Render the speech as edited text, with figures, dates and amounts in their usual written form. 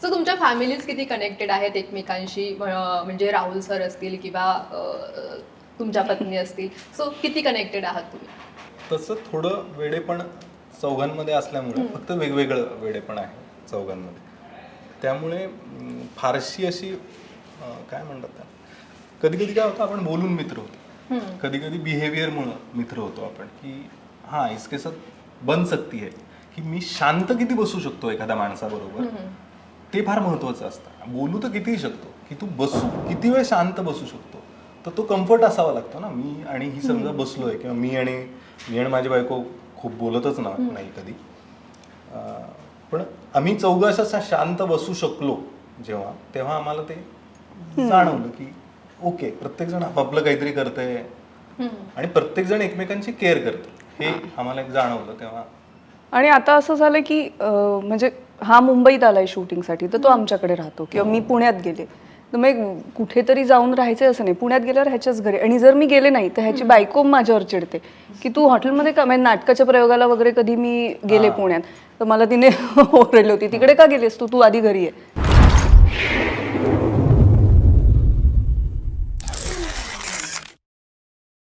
So तुमच्या families किती connected आहेत एकमेकांशी, म्हणजे राहुल सर असतील किंवा तुमच्या पत्नी असतील, सो किती कनेक्टेड आहात तुम्ही? तसं थोडं वेडेपण चौघांमध्ये असल्यामुळे फक्त वेगवेगळं वेडेपण आहे चौघांमध्ये, त्यामुळे फारशी अशी काय म्हणतात त्या, कधी कधी काय होतं आपण बोलून मित्र होतो, कधी कधी बिहेवियरमुळं मित्र होतो आपण, की हां इसके साथ बन सकती है, की मी शांत किती बसू शकतो एखाद्या माणसाबरोबर, ते फार महत्त्वाचं असतं. बोलू तर कितीही शकतो, की तू बसू किती वेळ शांत बसू शकतो, तर तो कम्फर्ट असावा लागतो ना. मी आणि ही समजा बसलोय, किंवा मी आणि माझी बायको खूप बोलतच नाही कधी, पण आम्ही चौघं असं शांत बसू शकलो जेव्हा, तेव्हा आम्हाला ते जाणवलं की ओके, प्रत्येक जण आपापलं काहीतरी करतंय आणि प्रत्येक जण एकमेकांची केअर करतो, हे आम्हाला एक जाणवलं तेव्हा. आणि आता असं झालं की म्हणजे हा मुंबईत आलाय शूटिंगसाठी, तर तो आमच्याकडे राहतो, किंवा मी पुण्यात गेले तर मग कुठेतरी जाऊन राहायचं असं नाही, पुण्यात गेल्यावर ह्याच्याच घरी. आणि जर मी गेले नाही तर ह्याची बायको माझ्यावर चिडते की तू हॉटेलमध्ये का, म्हणजे नाटकाच्या प्रयोगाला वगैरे कधी मी गेले पुण्यात तर मला तिने ओरडली होती, तिकडे का गेलेस तू, तू आधी घरी आहे.